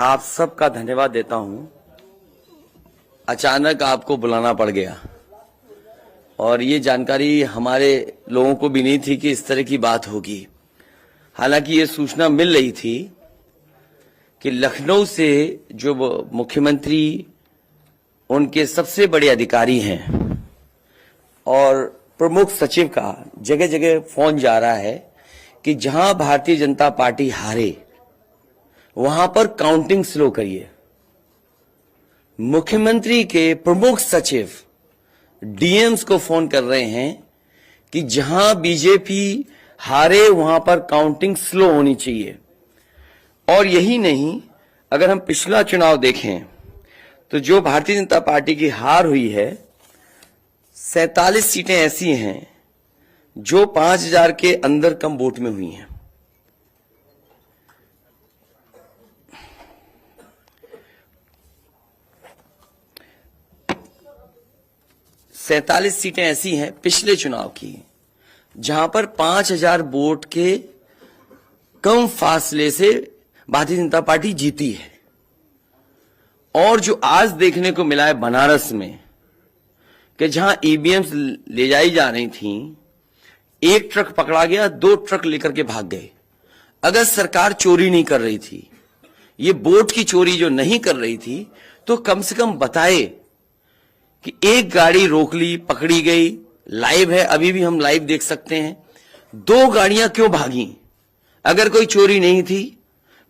आप सबका धन्यवाद देता हूं। अचानक आपको बुलाना पड़ गया और ये जानकारी हमारे लोगों को भी नहीं थी कि इस तरह की बात होगी। हालांकि ये सूचना मिल रही थी कि लखनऊ से जो मुख्यमंत्री उनके सबसे बड़े अधिकारी हैं और प्रमुख सचिव का जगह जगह फोन जा रहा है कि जहां भारतीय जनता पार्टी हारे वहां पर काउंटिंग स्लो करिए। मुख्यमंत्री के प्रमुख सचिव डीएम्स को फोन कर रहे हैं कि जहां बीजेपी हारे वहां पर काउंटिंग स्लो होनी चाहिए। और यही नहीं, अगर हम पिछला चुनाव देखें तो जो भारतीय जनता पार्टी की हार हुई है 47 सीटें ऐसी हैं जो 5000 के अंदर कम वोट में हुई हैं। सैंतालीस सीटें ऐसी हैं पिछले चुनाव की जहां पर 5000 वोट के कम फासले से भारतीय जनता पार्टी जीती है। और जो आज देखने को मिला है बनारस में कि जहां ईवीएम्स ले जाई जा रही थी, एक ट्रक पकड़ा गया, 2 ट्रक लेकर के भाग गए। अगर सरकार चोरी नहीं कर रही थी, ये वोट की चोरी जो नहीं कर रही थी, तो कम से कम बताए कि एक गाड़ी रोक ली, पकड़ी गई, लाइव है, अभी भी हम लाइव देख सकते हैं। 2 गाड़ियां क्यों भागी? अगर कोई चोरी नहीं थी,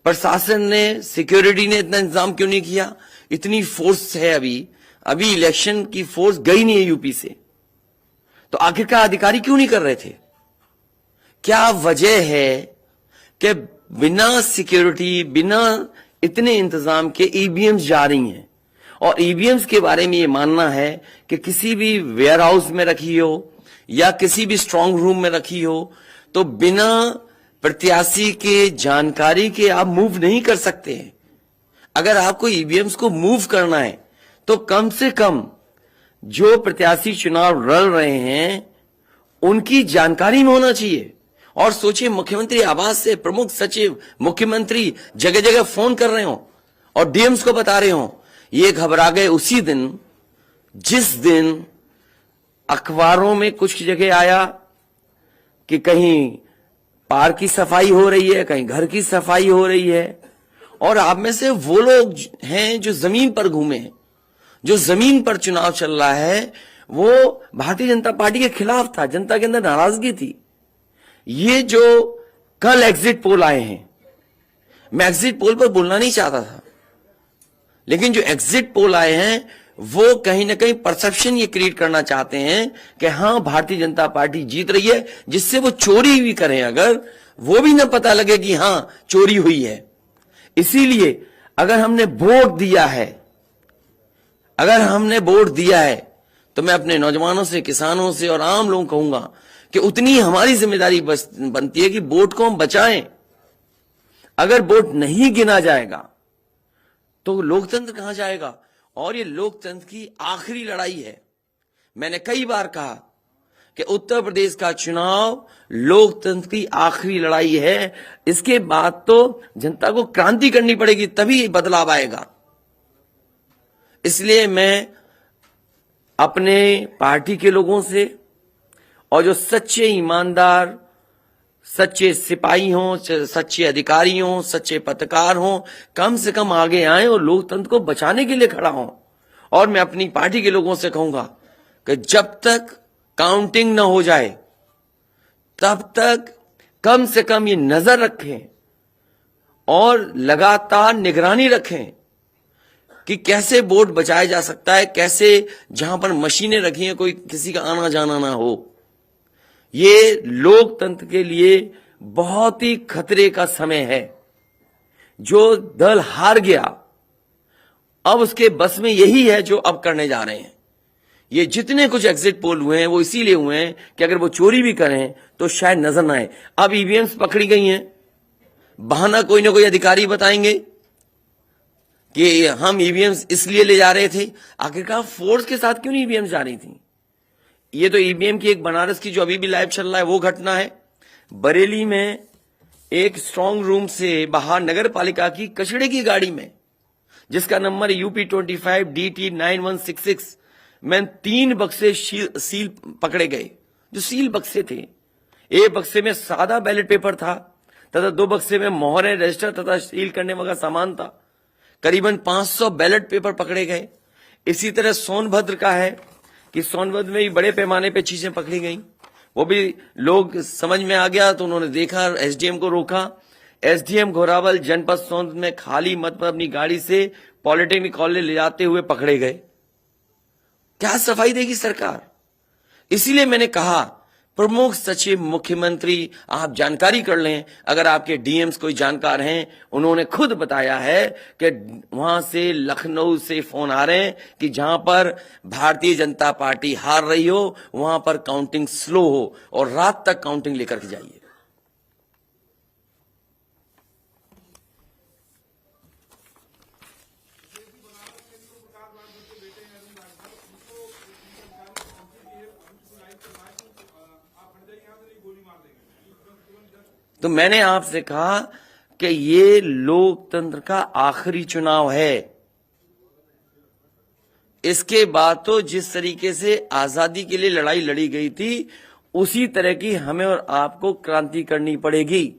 प्रशासन ने, सिक्योरिटी ने इतना इंतजाम क्यों नहीं किया? इतनी फोर्स है, अभी इलेक्शन की फोर्स गई नहीं है यूपी से, तो आखिरकार अधिकारी क्यों नहीं कर रहे थे? क्या वजह है कि बिना सिक्योरिटी, बिना इतने इंतजाम के ईवीएम्स जा रही हैं? और ईवीएम्स के बारे में ये मानना है कि किसी भी वेयर हाउस में रखी हो या किसी भी स्ट्रांग रूम में रखी हो, तो बिना प्रत्याशी के जानकारी के आप मूव नहीं कर सकते हैं। अगर आपको ईवीएम्स को मूव करना है तो कम से कम जो प्रत्याशी चुनाव लड़ रहे हैं उनकी जानकारी में होना चाहिए। और सोचिए, मुख्यमंत्री आवास से प्रमुख सचिव, मुख्यमंत्री जगह जगह फोन कर रहे हो और डीएम्स को बता रहे हो। ये घबरा गए उसी दिन जिस दिन अखबारों में कुछ जगह आया कि कहीं पार्क की सफाई हो रही है, कहीं घर की सफाई हो रही है। और आप में से वो लोग हैं जो जमीन पर घूमे, जो जमीन पर चुनाव चल रहा है, वो भारतीय जनता पार्टी के खिलाफ था, जनता के अंदर नाराजगी थी। ये जो कल एग्जिट पोल आए हैं, मैं एग्जिट पोल पर बोलना नहीं चाहता था, लेकिन जो एग्जिट पोल आए हैं वो कहीं ना कहीं परसेप्शन ये क्रिएट करना चाहते हैं कि हां भारतीय जनता पार्टी जीत रही है, जिससे वो चोरी भी करें, अगर वो भी ना पता लगे कि हां चोरी हुई है। इसीलिए अगर हमने वोट दिया है, तो मैं अपने नौजवानों से, किसानों से और आम लोगों को कहूंगा कि उतनी हमारी जिम्मेदारी बनती है कि वोट को हम बचाएं। अगर वोट नहीं गिना जाएगा तो लोकतंत्र कहां जाएगा? और ये लोकतंत्र की आखिरी लड़ाई है। मैंने कई बार कहा कि उत्तर प्रदेश का चुनाव लोकतंत्र की आखिरी लड़ाई है। इसके बाद तो जनता को क्रांति करनी पड़ेगी, तभी बदलाव आएगा। इसलिए मैं अपने पार्टी के लोगों से और जो सच्चे ईमानदार, सच्चे सिपाही हों, सच्चे अधिकारी हों, सच्चे पत्रकार हों, कम से कम आगे आए और लोकतंत्र को बचाने के लिए खड़ा हों। और मैं अपनी पार्टी के लोगों से कहूंगा कि जब तक काउंटिंग न हो जाए तब तक कम से कम ये नजर रखें और लगातार निगरानी रखें कि कैसे वोट बचाया जा सकता है, कैसे जहां पर मशीनें रखी हैं कोई किसी का आना जाना ना हो। ये लोकतंत्र के लिए बहुत ही खतरे का समय है। जो दल हार गया, अब उसके बस में यही है जो अब करने जा रहे हैं। ये जितने कुछ एग्जिट पोल हुए हैं वो इसीलिए हुए हैं कि अगर वो चोरी भी करें तो शायद नजर ना आए। अब ईवीएम्स पकड़ी गई हैं, बहाना कोई ना कोई अधिकारी बताएंगे कि हम ईवीएम्स इसलिए ले जा रहे थे। आखिरकार फोर्स के साथ क्यों नहीं ईवीएम्स जा रही थी? ये तो ईवीएम की एक बनारस की जो अभी भी लाइव चल रहा है वो घटना है। बरेली में एक स्ट्रांग रूम से बाहर नगर पालिका की कचड़े की गाड़ी में जिसका नंबर UP25DT9166 में 3 बक्से सील पकड़े गए, जो सील बक्से थे। एक बक्से में सादा बैलेट पेपर था तथा 2 बक्से में मोहरें, रजिस्टर तथा सील करने वाला सामान था। करीबन 500 बैलेट पेपर पकड़े गए। इसी तरह सोनभद्र का है कि सोनभद्र में भी बड़े पैमाने पे चीजें पकड़ी गई। वो भी लोग समझ में आ गया तो उन्होंने देखा, एसडीएम को रोका। एसडीएम घोरावल जनपद सोनभद्र में खाली मत पर अपनी गाड़ी से पॉलिटेक्निक कॉलेज ले जाते हुए पकड़े गए। क्या सफाई देगी सरकार? इसीलिए मैंने कहा प्रमुख सचिव मुख्यमंत्री आप जानकारी कर लें। अगर आपके डीएम्स कोई जानकार हैं, उन्होंने खुद बताया है कि वहां से लखनऊ से फोन आ रहे हैं कि जहां पर भारतीय जनता पार्टी हार रही हो वहां पर काउंटिंग स्लो हो और रात तक काउंटिंग लेकर के जाइए। तो मैंने आपसे कहा कि ये लोकतंत्र का आखिरी चुनाव है। इसके बाद तो जिस तरीके से आजादी के लिए लड़ाई लड़ी गई थी, उसी तरह की हमें और आपको क्रांति करनी पड़ेगी।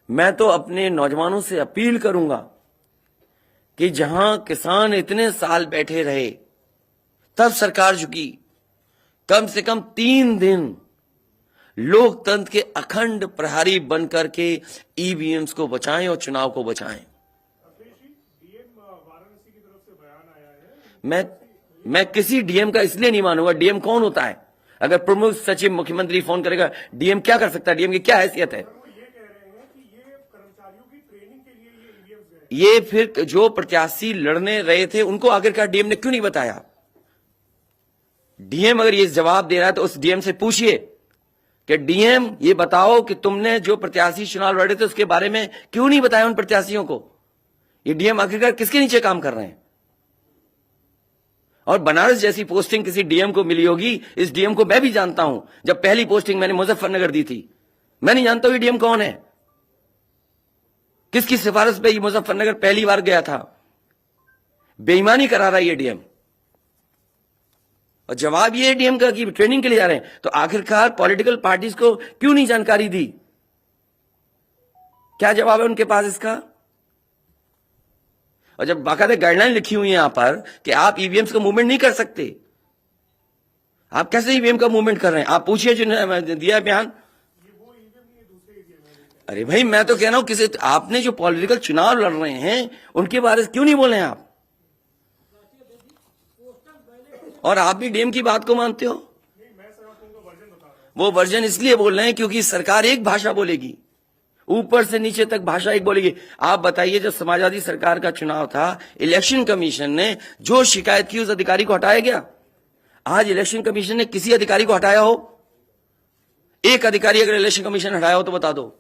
मैं तो अपने नौजवानों से अपील करूंगा कि जहां किसान इतने साल बैठे रहे, तब सरकार झुकी। कम से कम 3 दिन लोकतंत्र के अखंड प्रहरी बनकर के ईवीएम्स को बचाएं और चुनाव को बचाएं। मैं किसी डीएम का इसलिए नहीं मानूंगा। डीएम कौन होता है? अगर प्रमुख सचिव मुख्यमंत्री फोन करेगा, डीएम क्या कर सकता है? डीएम की क्या हैसियत है? ये फिर जो प्रत्याशी लड़ने रहे थे उनको आखिरकार डीएम ने क्यों नहीं बताया? डीएम अगर ये जवाब दे रहा है तो उस डीएम से पूछिए कि डीएम ये बताओ कि तुमने जो प्रत्याशी चुनाव लड़े थे उसके बारे में क्यों नहीं बताया उन प्रत्याशियों को? ये डीएम आखिरकार किसके नीचे काम कर रहे हैं? और बनारस जैसी पोस्टिंग किसी डीएम को मिली होगी, इस डीएम को मैं भी जानता हूं। जब पहली पोस्टिंग मैंने मुजफ्फरनगर दी थी, मैं नहीं जानता हूं ये डीएम कौन है, किसकी सिफारिश पे ये मुजफ्फरनगर पहली बार गया था। बेईमानी करा रहा है ये डीएम। और जवाब ये डीएम का कि ट्रेनिंग के लिए जा रहे हैं। तो आखिरकार पॉलिटिकल पार्टीज को क्यों नहीं जानकारी दी? क्या जवाब है उनके पास इसका? और जब बाकायदा गाइडलाइन लिखी हुई है यहां पर कि आप ईवीएम्स का मूवमेंट नहीं कर सकते, आप कैसे ईवीएम का मूवमेंट कर रहे हैं? आप पूछिए जिन्होंने दिया बयान। अरे भाई, मैं तो कह रहा हूं किसी आपने जो पॉलिटिकल चुनाव लड़ रहे हैं उनके बारे में क्यों नहीं बोल रहे हैं आप? और आप भी डीएम की बात को मानते हो? वो वर्जन इसलिए बोल रहे हैं क्योंकि सरकार एक भाषा बोलेगी, ऊपर से नीचे तक भाषा एक बोलेगी। आप बताइए, जब समाजवादी सरकार का चुनाव था, इलेक्शन कमीशन ने जो शिकायत की उस अधिकारी को हटाया गया? आज इलेक्शन कमीशन ने किसी अधिकारी को हटाया हो? एक अधिकारी अगर इलेक्शन कमीशन हटाया हो तो बता दो।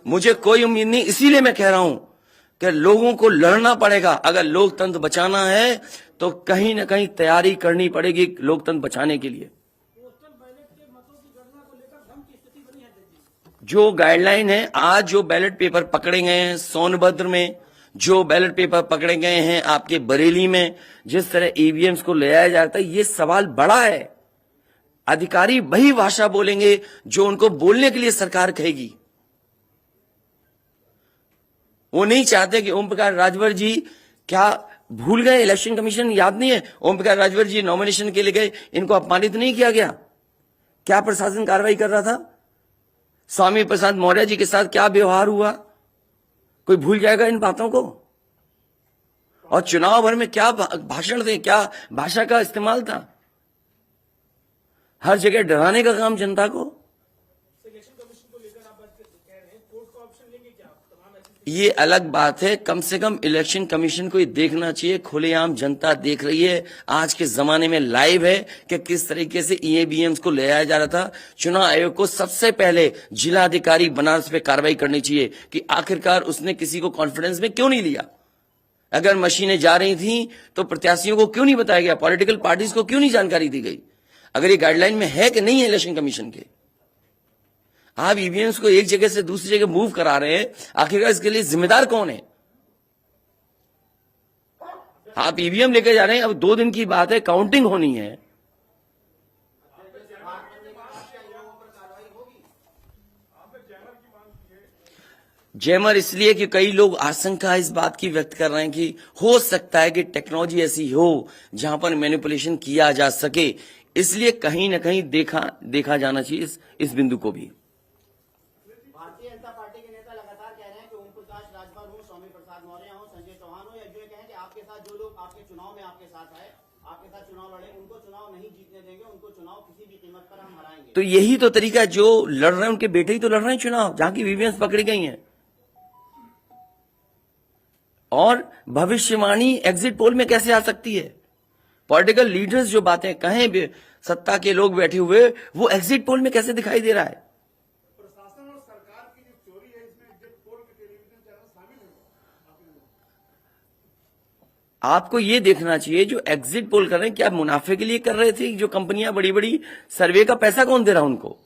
मुझे कोई उम्मीद नहीं। इसीलिए मैं कह रहा हूं कि लोगों को लड़ना पड़ेगा। अगर लोकतंत्र बचाना है तो कहीं ना कहीं तैयारी करनी पड़ेगी लोकतंत्र बचाने के लिए। जो गाइडलाइन है, आज जो बैलेट पेपर पकड़े गए हैं सोनभद्र में, जो बैलेट पेपर पकड़े गए हैं आपके बरेली में, जिस तरह ईवीएम्स को ले आया जाता है, ये सवाल बड़ा है। अधिकारी वही भाषा बोलेंगे जो उनको बोलने के लिए सरकार कहेगी। वो नहीं चाहते कि ओम प्रकाश राजभर जी, क्या भूल गए? इलेक्शन कमीशन याद नहीं है? ओम प्रकाश राजभर जी नॉमिनेशन के लिए गए, इनको अपमानित नहीं किया गया? क्या प्रशासन कार्रवाई कर रहा था? स्वामी प्रसाद मौर्य जी के साथ क्या व्यवहार हुआ? कोई भूल जाएगा इन बातों को? और चुनाव भर में क्या भाषण थे, क्या भाषा का इस्तेमाल था? हर जगह डराने का काम जनता को। ये अलग बात है। कम से कम इलेक्शन कमीशन को ये देखना चाहिए, खुलेआम जनता देख रही है, आज के जमाने में लाइव है कि किस तरीके से ईवीएम्स को ले आया जा रहा था। चुनाव आयोग को सबसे पहले जिलाधिकारी बनारस पे कार्रवाई करनी चाहिए कि आखिरकार उसने किसी को कॉन्फिडेंस में क्यों नहीं लिया। अगर मशीनें जा रही थी तो प्रत्याशियों को क्यों नहीं बताया गया? पॉलिटिकल पार्टीज को क्यों नहीं जानकारी दी गई? अगर ये गाइडलाइन में है कि नहीं है इलेक्शन कमीशन के, आप ईवीएम्स को एक जगह से दूसरी जगह मूव करा रहे हैं, आखिरकार इसके लिए जिम्मेदार कौन है? आप ईवीएम लेके जा रहे हैं, अब 2 दिन की बात है, काउंटिंग होनी है। जैमर इसलिए कि कई लोग आशंका इस बात की व्यक्त कर रहे हैं कि हो सकता है कि टेक्नोलॉजी ऐसी हो जहां पर मैनिपुलेशन किया जा सके, इसलिए कहीं ना कहीं देखा जाना चाहिए इस बिंदु को भी। भारतीय जनता पार्टी के नेता लगातार कह रहे हैं कि ओम प्रकाश राजभर हो, स्वामी प्रसाद मौर्य हो, संजय चौहान हो, या जो ये कहें कि आपके साथ जो लोग आपके चुनाव में आपके साथ आए, आपके साथ चुनाव लड़े, उनको चुनाव नहीं जीतने देंगे, उनको चुनाव किसी भी कीमत पर हम हराएंगे। तो यही तो तरीका, जो लड़ रहे हैं उनके बेटे ही तो लड़ रहे हैं चुनाव, जहां की ईवीएम पकड़ी गई हैं। और भविष्यवाणी एग्जिट पोल में कैसे आ सकती है? पॉलिटिकल लीडर्स जो बातें कहें, सत्ता के लोग बैठे हुए, वो एग्जिट पोल में कैसे दिखाई दे रहा है? प्रशासन और सरकार की जो चोरी है, इसमें एग्जिट पोल के टेलीविजन चैनल शामिल है। आपको ये देखना चाहिए, जो एग्जिट पोल कर रहे हैं, क्या मुनाफे के लिए कर रहे थे? जो कंपनियां बड़ी बड़ी, सर्वे का पैसा कौन दे रहा है उनको?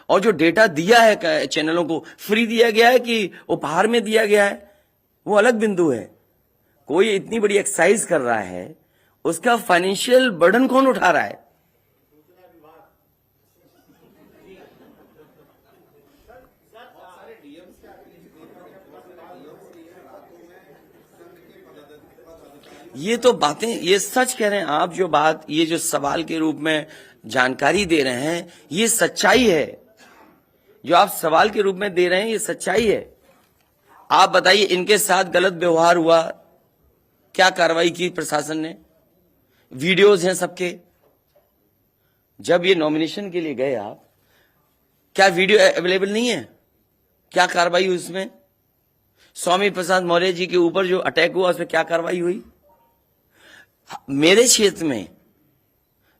और जो डेटा दिया है चैनलों को, फ्री दिया गया है कि उपहार में दिया गया है, वो अलग बिंदु है। कोई इतनी बड़ी एक्सरसाइज कर रहा है, उसका फाइनेंशियल बर्डन कौन उठा रहा है? ये तो बातें, ये सच कह रहे हैं आप। जो बात, ये जो सवाल के रूप में जानकारी दे रहे हैं, ये सच्चाई है। जो आप सवाल के रूप में दे रहे हैं, ये सच्चाई है। आप बताइए, इनके साथ गलत व्यवहार हुआ, क्या कार्रवाई की प्रशासन ने? वीडियोज हैं सबके। जब ये नॉमिनेशन के लिए गए आप, क्या वीडियो अवेलेबल नहीं है? क्या कार्रवाई हुई उसमें? स्वामी प्रसाद मौर्य जी के ऊपर जो अटैक हुआ, उसमें क्या कार्रवाई हुई? मेरे क्षेत्र में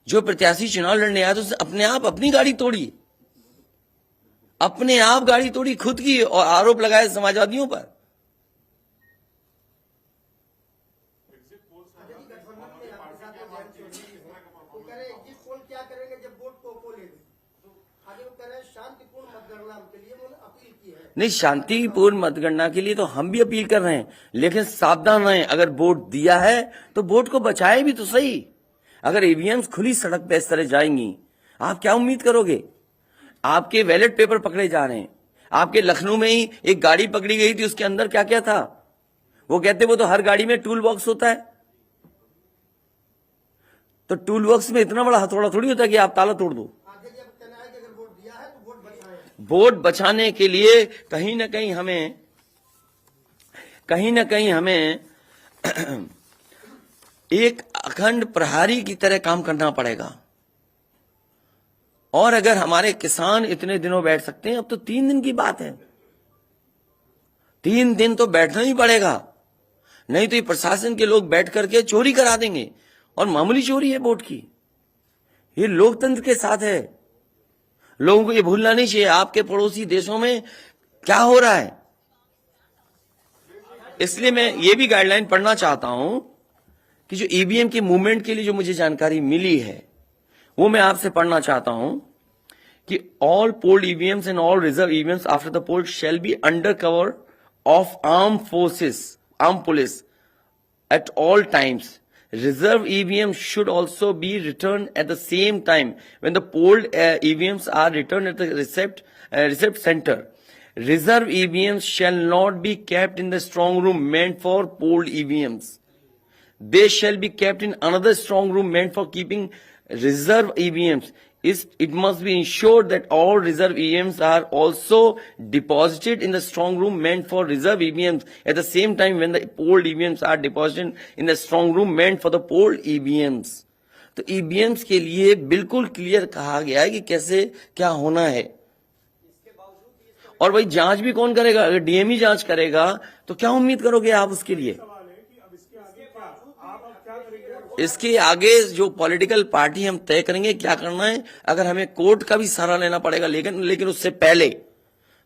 जो प्रत्याशी चुनाव लड़ने आया, तो उसने अपने आप अपनी गाड़ी तोड़ी, अपने आप गाड़ी तोड़ी खुद की, और आरोप लगाए समाजवादियों पर। क्या करेंगे जब वोट को लेंगे? आगे वो कह रहे हैं शांतिपूर्ण मतगणना के लिए उन्होंने अपील की है। नहीं, शांतिपूर्ण मतगणना के लिए तो हम भी अपील कर रहे हैं, लेकिन सावधान रहें। अगर वोट दिया है तो वोट को बचाए भी तो सही। अगर ईवीएम्स खुली सड़क पे इस तरह जाएंगी, आप क्या उम्मीद करोगे? आपके बैलेट पेपर पकड़े जा रहे हैं। आपके लखनऊ में ही एक गाड़ी पकड़ी गई थी, उसके अंदर क्या क्या था? वो कहते वो तो हर गाड़ी में टूल बॉक्स होता है। तो टूल बॉक्स में इतना बड़ा हथौड़ा थोड़ी होता है कि आप ताला तोड़ दो। वोट बचाने के लिए कहीं ना कहीं हमें एक अखंड प्रहरी की तरह काम करना पड़ेगा। और अगर हमारे किसान इतने दिनों बैठ सकते हैं, अब तो 3 दिन की बात है, 3 दिन तो बैठना ही पड़ेगा, नहीं तो ये प्रशासन के लोग बैठ करके चोरी करा देंगे। और मामूली चोरी है वोट की, ये लोकतंत्र के साथ है। लोगों को ये भूलना नहीं चाहिए आपके पड़ोसी देशों में क्या हो रहा है। इसलिए मैं ये भी गाइडलाइन पढ़ना चाहता हूं कि जो ईवीएम की मूवमेंट के लिए जो मुझे जानकारी मिली है, वो मैं आपसे पढ़ना चाहता हूं कि all polled EVMs and all reserve EVMs after the poll shall be under cover of arm police at all times. Reserve EVMs should also be returned at the same time when the polled EVMs are returned at the receipt center. Reserve EVMs shall not be kept in the strong room meant for polled EVMs. They shall be kept in another strong room meant for keeping reserve EVMs. It must be ensured that all reserve EVMs are also deposited in the strong room meant for reserve EVMs at the same time when the polled EVMs are deposited in the strong room meant for the polled EVMs. तो EVMs के लिए बिल्कुल clear कहा गया है कि कैसे क्या होना है। और भाई जांच भी कौन करेगा? अगर डीएम ही जांच करेगा तो क्या उम्मीद करोगे आप उसके लिए? इसके आगे जो पॉलिटिकल पार्टी हम तय करेंगे क्या करना है। अगर हमें कोर्ट का भी सहारा लेना पड़ेगा, लेकिन उससे पहले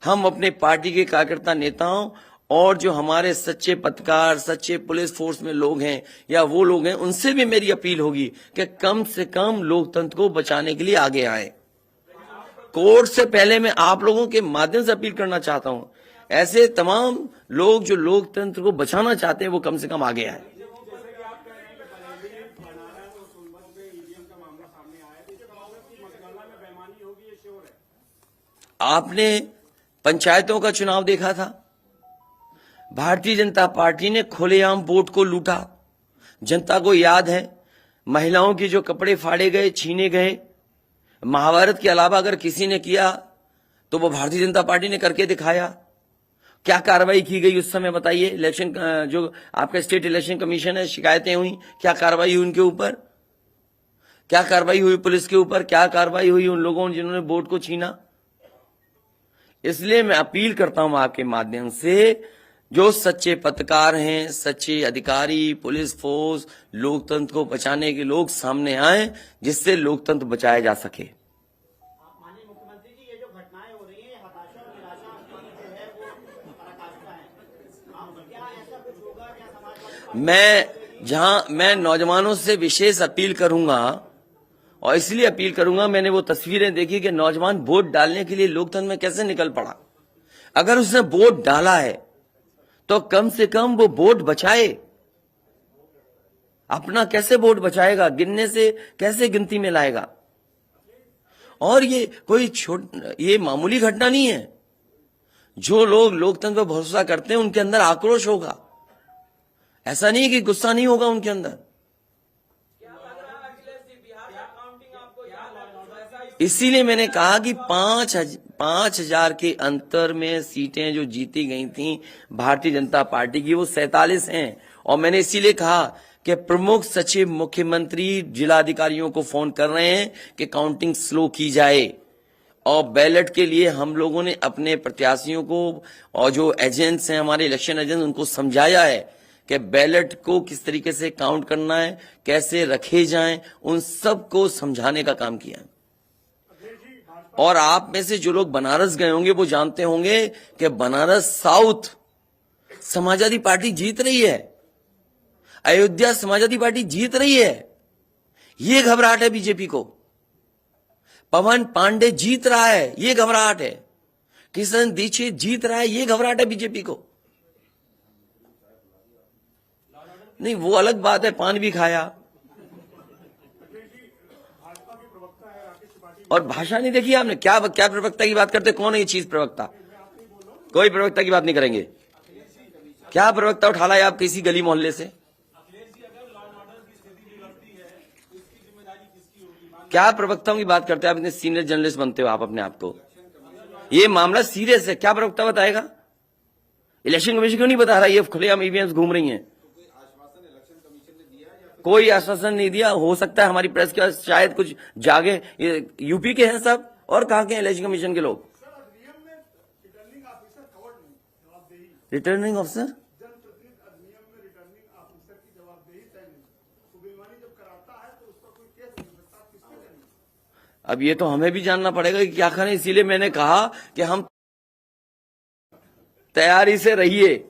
हम अपने पार्टी के कार्यकर्ता नेताओं और जो हमारे सच्चे पत्रकार, सच्चे पुलिस फोर्स में लोग हैं या वो लोग हैं, उनसे भी मेरी अपील होगी कि कम से कम लोकतंत्र को बचाने के लिए आगे आए। कोर्ट से पहले मैं आप लोगों के माध्यम से अपील करना चाहता हूं, ऐसे तमाम लोग जो लोकतंत्र को बचाना चाहते हैं वो कम से कम आगे आए। आपने पंचायतों का चुनाव देखा था, भारतीय जनता पार्टी ने खुलेआम वोट को लूटा। जनता को याद है महिलाओं के जो कपड़े फाड़े गए, छीने गए, महाभारत के अलावा अगर किसी ने किया तो वो भारतीय जनता पार्टी ने करके दिखाया। क्या कार्रवाई की गई उस समय बताइए? इलेक्शन जो आपका स्टेट इलेक्शन कमीशन है, शिकायतें हुई, क्या कार्रवाई हुई उनके ऊपर? क्या कार्रवाई हुई पुलिस के ऊपर? क्या कार्रवाई हुई उन लोगों जिन्होंने वोट को छीना? इसलिए मैं अपील करता हूं आपके माध्यम से, जो सच्चे पत्रकार हैं, सच्चे अधिकारी, पुलिस फोर्स, लोकतंत्र को बचाने के लोग सामने आए, जिससे लोकतंत्र बचाया जा सके। माननीय मुख्यमंत्री जी, ये जो घटनाएं हो रही हैं, हताशा और निराशा की जो है वो पराकाष्ठा है। क्या ऐसा कुछ होगा? क्या समाजवादी मैं नौजवानों से विशेष अपील करूंगा, और इसलिए अपील करूंगा, मैंने वो तस्वीरें देखी कि नौजवान वोट डालने के लिए लोकतंत्र में कैसे निकल पड़ा। अगर उसने वोट डाला है तो कम से कम वो वोट बचाए। अपना कैसे वोट बचाएगा? गिनने से कैसे गिनती में लाएगा? और ये कोई ये मामूली घटना नहीं है। जो लोग लोकतंत्र पर भरोसा करते हैं उनके अंदर आक्रोश होगा, ऐसा नहीं कि गुस्सा नहीं होगा उनके अंदर। इसीलिए मैंने कहा कि 5,000 के अंतर में सीटें जो जीती गई थी भारतीय जनता पार्टी की, वो 47 हैं। और मैंने इसीलिए कहा कि प्रमुख सचिव मुख्यमंत्री जिलाधिकारियों को फोन कर रहे हैं कि काउंटिंग स्लो की जाए। और बैलेट के लिए हम लोगों ने अपने प्रत्याशियों को और जो एजेंट्स हैं, हमारे इलेक्शन एजेंट, उनको समझाया है कि बैलेट को किस तरीके से काउंट करना है, कैसे रखे जाएं, उन सब को समझाने का काम किया है। और आप में से जो लोग बनारस गए होंगे वो जानते होंगे कि बनारस साउथ समाजवादी पार्टी जीत रही है, अयोध्या समाजवादी पार्टी जीत रही है। ये घबराहट है बीजेपी को। पवन पांडे जीत रहा है, ये घबराहट है। किशन दीक्षित जीत रहा है, ये घबराहट है बीजेपी को। नहीं, वो अलग बात है, पान भी खाया। और भाषा नहीं देखी आपने? क्या प्रवक्ता की बात करते? कौन है ये चीज प्रवक्ता? कोई प्रवक्ता की बात नहीं करेंगे। क्या प्रवक्ता उठा लाए आप किसी गली मोहल्ले से? क्या प्रवक्ताओं की बात करते हैं आप? इतने सीनियर जर्नलिस्ट बनते हो आप अपने आप को। ये मामला सीरियस है, क्या प्रवक्ता बताएगा? इलेक्शन कमीशन क्यों नहीं बता रहा? ये खुलेआम ईवीएम्स घूम रही हैं। कोई आश्वासन नहीं दिया। हो सकता है हमारी प्रेस के शायद कुछ जागे। ये यूपी के हैं सब, और कहां के इलेक्शन कमीशन के लोग? रिटर्निंग ऑफिसर अब ये तो हमें भी जानना पड़ेगा कि क्या करें। इसीलिए मैंने कहा कि हम तैयारी से रहिए।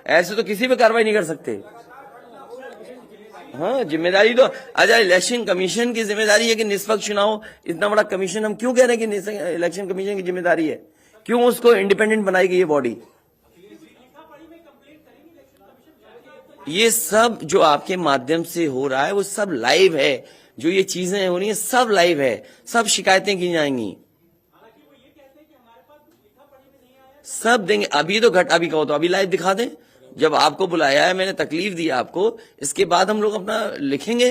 ऐसे तो किसी पे कार्रवाई नहीं कर सकते। हाँ, जिम्मेदारी तो अच्छा इलेक्शन कमीशन की जिम्मेदारी है कि निष्पक्ष चुनाव। इतना बड़ा कमीशन, हम क्यों कह रहे हैं कि इलेक्शन कमीशन की जिम्मेदारी है? क्यों उसको इंडिपेंडेंट बनाई गई ये बॉडी? ये सब जो आपके माध्यम से हो रहा है वो सब लाइव है। जो ये चीजें हो रही है सब लाइव है, सब शिकायतें की जाएंगी, सब देंगे। अभी तो अभी कहो तो अभी लाइव दिखा दें। जब आपको बुलाया है, मैंने तकलीफ दी आपको, इसके बाद हम लोग अपना लिखेंगे।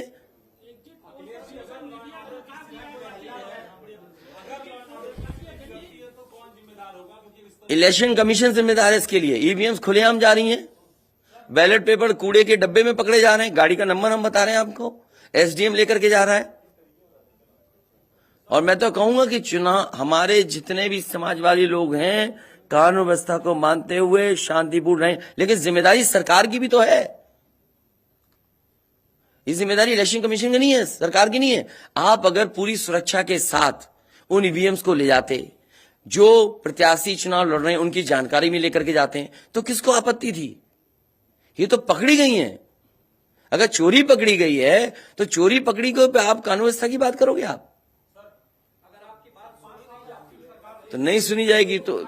इलेक्शन कमीशन जिम्मेदार है इसके लिए। ईवीएम्स खुलेआम जा रही हैं, बैलेट पेपर कूड़े के डब्बे में पकड़े जा रहे हैं, गाड़ी का नंबर हम बता रहे हैं आपको, एसडीएम लेकर के जा रहा है। और मैं तो कहूंगा कि चुनाव हमारे जितने भी समाजवादी लोग हैं कानून व्यवस्था को मानते हुए शांतिपूर्ण रहें, लेकिन जिम्मेदारी सरकार की भी तो है। ये जिम्मेदारी इलेक्शन कमीशन की नहीं है, सरकार की नहीं है। आप अगर पूरी सुरक्षा के साथ उन ईवीएम्स को ले जाते, जो प्रत्याशी चुनाव लड़ रहे हैं उनकी जानकारी में लेकर के जाते हैं, तो किसको आपत्ति थी? ये तो पकड़ी गई हैं। अगर चोरी पकड़ी गई है तो चोरी पकड़ी को आप कानून व्यवस्था की बात करोगे? आप तो नहीं सुनी जाएगी। तो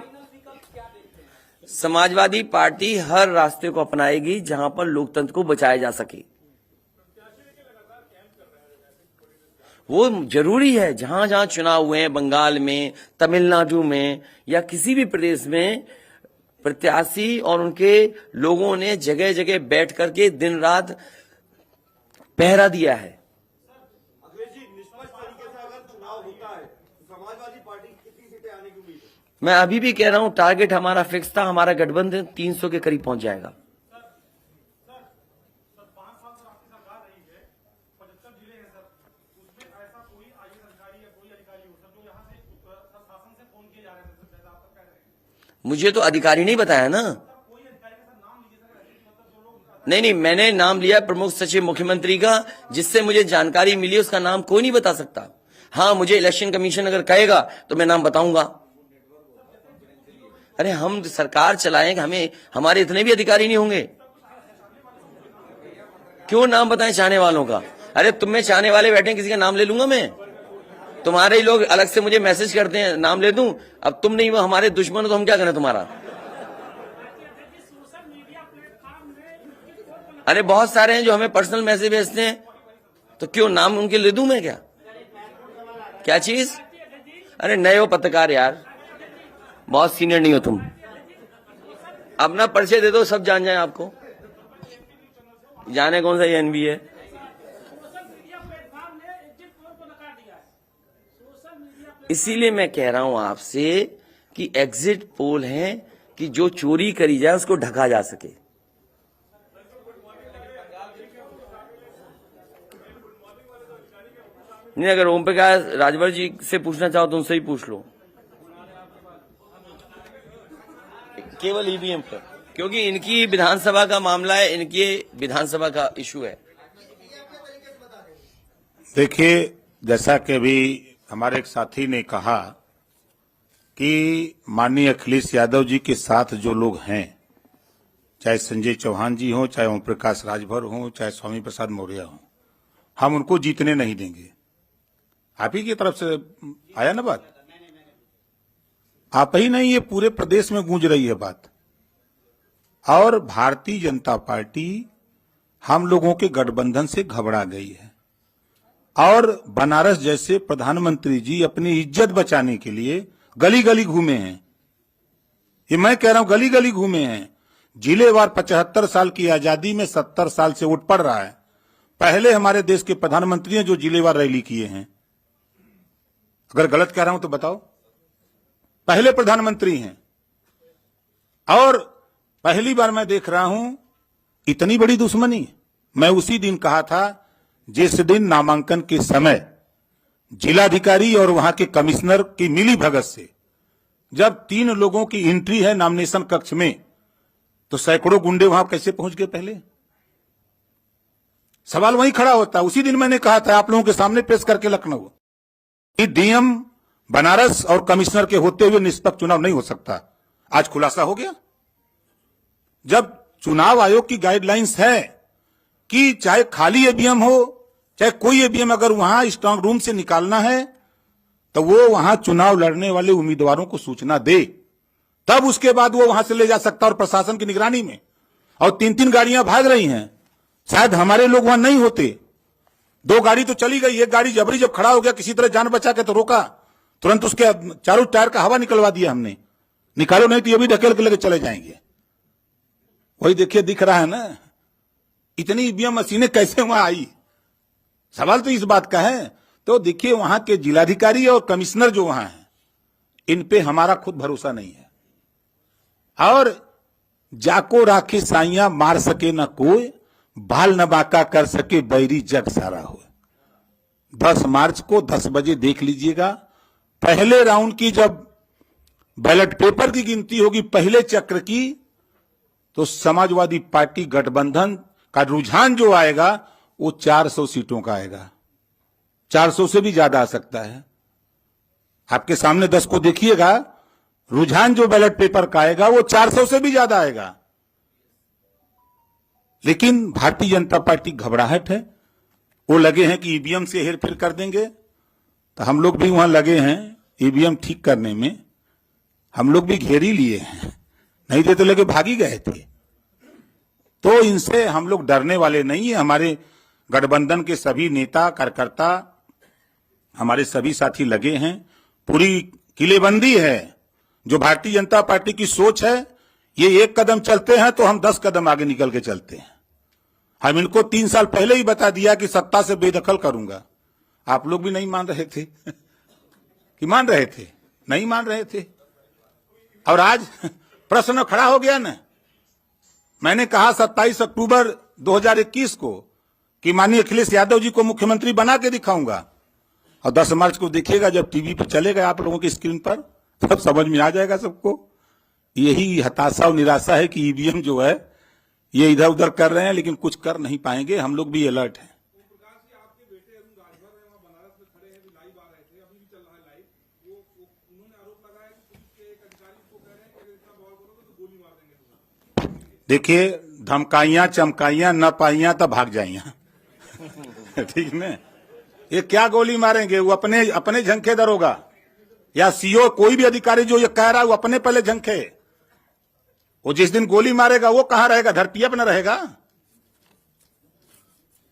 समाजवादी पार्टी हर रास्ते को अपनाएगी जहां पर लोकतंत्र को बचाया जा सके। वो जरूरी है। जहां जहां चुनाव हुए हैं, बंगाल में, तमिलनाडु में या किसी भी प्रदेश में, प्रत्याशी और उनके लोगों ने जगह जगह बैठ करके दिन रात पहरा दिया है। अखिलेश जी, निष्पक्ष तरीके से अगर चुनाव होता है तो समाजवादी पार्टी कितनी सीटें आने की उम्मीद है? मैं अभी भी कह रहा हूं, टारगेट हमारा फिक्स था, हमारा गठबंधन 300 के करीब पहुंच जाएगा। 5 साल से आपकी सरकार रही है, 75 जिले हैं सर, उसमें ऐसा कोई आईएएस अधिकारी या कोई अधिकारी हो सर जो यहाँ से शासन से फोन किए जा रहे हैं सर, जैसा आप कह रहे हैं? मुझे तो अधिकारी नहीं बताया ना। कोई अधिकारी का सर नाम लीजिए सर, ऐसे मतलब जो लोग नहीं, मैंने नाम लिया प्रमुख सचिव मुख्यमंत्री का, जिससे मुझे जानकारी मिली, उसका नाम कोई नहीं बता सकता। हाँ, मुझे इलेक्शन कमीशन अगर कहेगा तो मैं नाम बताऊंगा। अरे हम सरकार चलाएंगे, हमें हमारे इतने भी अधिकारी नहीं होंगे। क्यों नाम बताएं चाहने वालों का? अरे तुम में चाहने वाले बैठे हैं, किसी का नाम ले लूंगा मैं? तुम्हारे ही लोग अलग से मुझे मैसेज करते हैं, नाम ले दूं? अब तुम नहीं, वो हमारे दुश्मन हो तो हम क्या करें तुम्हारा? अरे बहुत सारे हैं जो हमें पर्सनल मैसेज भेजते हैं, तो क्यों नाम उनके ले दूं मैं? क्या चीज? अरे नए हो पत्रकार यार, बहुत सीनियर नहीं हो तुम। अपना परिचय दे दो, सब जान जाए आपको। जाने कौन सा एनबी है। इसीलिए मैं कह रहा हूं आपसे कि एग्जिट पोल है कि जो चोरी करी जाए उसको ढका जा सके। नहीं, अगर ओम प्रकाश राजभर जी से पूछना चाहो तो उनसे ही पूछ लो, केवल ईवीएम पर, क्योंकि इनकी विधानसभा का मामला है, इनकी विधानसभा का इशू है। देखिए, जैसा कि अभी हमारे एक साथी ने कहा कि माननीय अखिलेश यादव जी के साथ जो लोग हैं, चाहे संजय चौहान जी हों, चाहे ओम प्रकाश राजभर हों, चाहे स्वामी प्रसाद मौर्य हों, हम उनको जीतने नहीं देंगे। आप ही की तरफ से आया ना बात? आप ही नहीं, ये पूरे प्रदेश में गूंज रही है बात। और भारतीय जनता पार्टी हम लोगों के गठबंधन से घबरा गई है और बनारस जैसे प्रधानमंत्री जी अपनी इज्जत बचाने के लिए गली गली घूमे हैं। ये मैं कह रहा हूं, गली गली घूमे हैं। जिलेवार 75 साल की आजादी में 70 साल से वोट पड़ रहा है। पहले हमारे देश के प्रधानमंत्री हैं जो जिलेवार रैली किए हैं। अगर गलत कह रहा हूं तो बताओ। पहले प्रधानमंत्री हैं और पहली बार मैं देख रहा हूं इतनी बड़ी दुश्मनी। मैं उसी दिन कहा था जिस दिन नामांकन के समय जिलाधिकारी और वहां के कमिश्नर की मिली भगत से जब 3 लोगों की एंट्री है नॉमिनेशन कक्ष में, तो सैकड़ों गुंडे वहां कैसे पहुंच गए? पहले सवाल वहीं खड़ा होता है। उसी दिन मैंने कहा था आप लोगों के सामने पेश करके लखनऊ कि डीएम बनारस और कमिश्नर के होते हुए निष्पक्ष चुनाव नहीं हो सकता। आज खुलासा हो गया। जब चुनाव आयोग की गाइडलाइंस है कि चाहे खाली ईवीएम हो चाहे कोई ईवीएम, अगर वहां स्ट्रांग रूम से निकालना है तो वो वहां चुनाव लड़ने वाले उम्मीदवारों को सूचना दे, तब उसके बाद वो वहां से ले जा सकता। और प्रशासन की निगरानी में, और 3-3 गाड़ियां भाग रही हैं। शायद हमारे लोग वहां नहीं होते, 2 गाड़ी तो चली गई, एक गाड़ी जबरी जब खड़ा हो गया किसी तरह जान बचा के तो रोका, तुरंत उसके चारों टायर का हवा निकलवा दिया हमने। निकालो नहीं तो ये भी ढकेल के लेके चले जाएंगे। वही देखिए, दिख रहा है ना इतनी ईवीएम मशीनें कैसे वहां आई। सवाल तो इस बात का है। तो देखिए, वहां के जिलाधिकारी और कमिश्नर जो वहां हैं, इन पे हमारा खुद भरोसा नहीं है। और जाको राखे साइया मार सके न कोई, बाल न बांका कर सके बैरी जग सारा हो। 10 मार्च को 10 बजे देख लीजिएगा, पहले राउंड की जब बैलेट पेपर की गिनती होगी पहले चक्र की, तो समाजवादी पार्टी गठबंधन का रुझान जो आएगा वो 400 सीटों का आएगा। 400 से भी ज्यादा आ सकता है। आपके सामने 10 को देखिएगा, रुझान जो बैलेट पेपर का आएगा वो 400 से भी ज्यादा आएगा। लेकिन भारतीय जनता पार्टी घबराहट है। वो लगे हैं कि ईवीएम से हेरफेर कर देंगे, तो हम लोग भी वहां लगे हैं ईवीएम ठीक करने में। हम लोग भी घेर ही लिए हैं, नहीं देते लेके भागी गए थे। तो इनसे हम लोग डरने वाले नहीं है। हमारे गठबंधन के सभी नेता कार्यकर्ता हमारे सभी साथी लगे हैं, पूरी किलेबंदी है। जो भारतीय जनता पार्टी की सोच है, ये एक कदम चलते हैं तो हम 10 कदम आगे निकल के चलते हैं। हम इनको 3 साल पहले ही बता दिया कि सत्ता से बेदखल करूंगा। आप लोग भी नहीं मान रहे थे कि मान रहे थे? नहीं मान रहे थे। और आज प्रश्न खड़ा हो गया ना। मैंने कहा 27 अक्टूबर 2021 को कि माननीय अखिलेश यादव जी को मुख्यमंत्री बना के दिखाऊंगा, और 10 मार्च को देखिएगा जब टीवी पर चलेगा आप लोगों की स्क्रीन पर, तब समझ में आ जाएगा सबको। यही हताशा और निराशा है कि ईवीएम जो है ये इधर उधर कर रहे हैं, लेकिन कुछ कर नहीं पाएंगे। हम लोग भी अलर्ट हैं। देखिए, धमकाइयां चमकाइयां न पाइयां तब भाग जाइयां। ठीक है, ये क्या गोली मारेंगे? वो अपने झंखे दरोगा या सीओ, कोई भी अधिकारी जो ये कह रहा है वो अपने पहले झंखे। वो जिस दिन गोली मारेगा वो कहां रहेगा? धरती पर न रहेगा।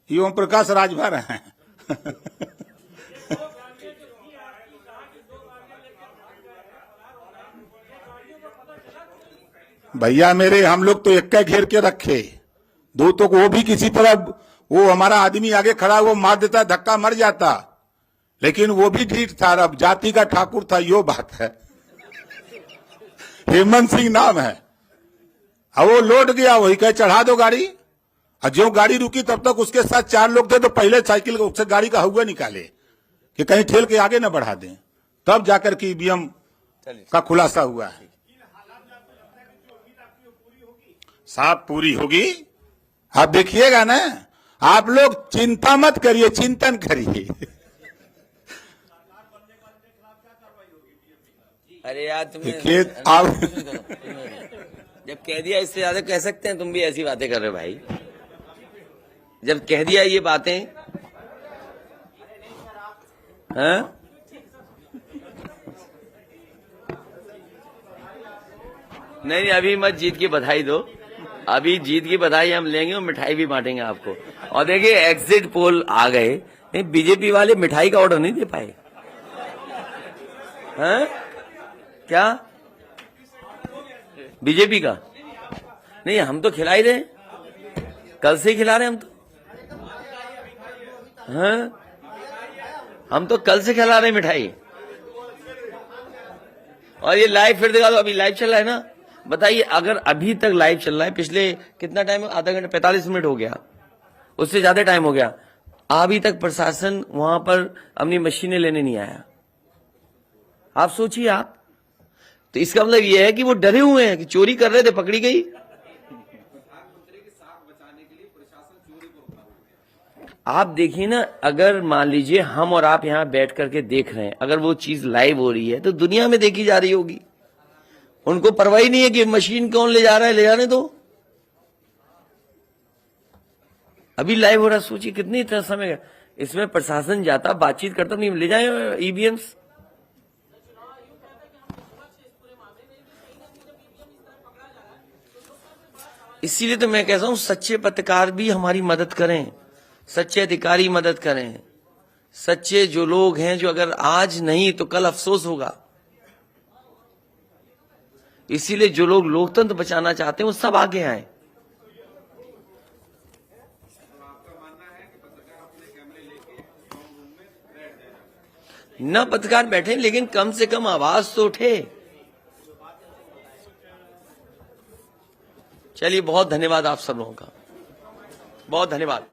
ये ओम प्रकाश राजभर हैं। भैया मेरे, हम लोग तो एक घेर के रखे, दो तो वो भी किसी तरह, वो हमारा आदमी आगे खड़ा वो मार देता, धक्का मर जाता, लेकिन वो भी ढीठ था। अब जाति का ठाकुर था, यो बात है। हेमंत सिंह नाम है। अब वो लौट गया, वही कहे चढ़ा दो गाड़ी। और जो गाड़ी रुकी तब तक उसके साथ 4 लोग थे, तो पहले साइकिल से गाड़ी का हुआ निकाले कि कहीं ठेल के आगे न बढ़ा दें, तब जाकर के ईवीएम का खुलासा हुआ है। साफ पूरी होगी, आप देखिएगा ना। आप लोग चिंता मत करिए, चिंतन करिए। अरे यार तुम्हें आप जब कह दिया, इससे ज्यादा कह सकते हैं? तुम भी ऐसी बातें कर रहे हो भाई। जब कह दिया ये बातें, हाँ? नहीं, अभी मत जीत की बधाई दो। अभी जीत की बधाई हम लेंगे और मिठाई भी बांटेंगे आपको। और देखिए, एग्जिट पोल आ गए, नहीं बीजेपी वाले मिठाई का ऑर्डर नहीं दे पाए। हैं? क्या बीजेपी का? नहीं, हम तो खिला ही रहे, कल से ही खिला रहे हम तो। हैं? हम तो कल से खिला रहे मिठाई। और ये लाइव फिर दिखा दो। अभी लाइव चल रहा है ना। बताइए, अगर अभी तक लाइव चल रहा है, पिछले कितना टाइम? आधा घंटा, 45 मिनट हो गया, उससे ज्यादा टाइम हो गया, अभी तक प्रशासन वहां पर अपनी मशीनें लेने नहीं आया। आप सोचिए आप, तो इसका मतलब यह है कि वो डरे हुए हैं कि चोरी कर रहे थे, पकड़ी गई। आप देखिए ना, अगर मान लीजिए हम और आप यहां बैठ करके देख रहे हैं, अगर वो चीज लाइव हो रही है तो दुनिया में देखी जा रही होगी। उनको परवाही नहीं है कि मशीन कौन ले जा रहा है, ले जाने दो। अभी लाइव हो रहा, सोचिए कितनी इतना समय इसमें प्रशासन जाता, बातचीत करता, नहीं ले जाए ईवीएम्स। इसीलिए तो मैं कहता हूं, सच्चे पत्रकार भी हमारी मदद करें, सच्चे अधिकारी मदद करें, सच्चे जो लोग हैं, जो अगर आज नहीं तो कल अफसोस होगा। इसीलिए जो लोग लोकतंत्र बचाना चाहते हैं वो सब आगे आए। न पत्रकार बैठे, लेकिन कम से कम आवाज तो उठे। चलिए, बहुत धन्यवाद आप सब लोगों का, बहुत धन्यवाद।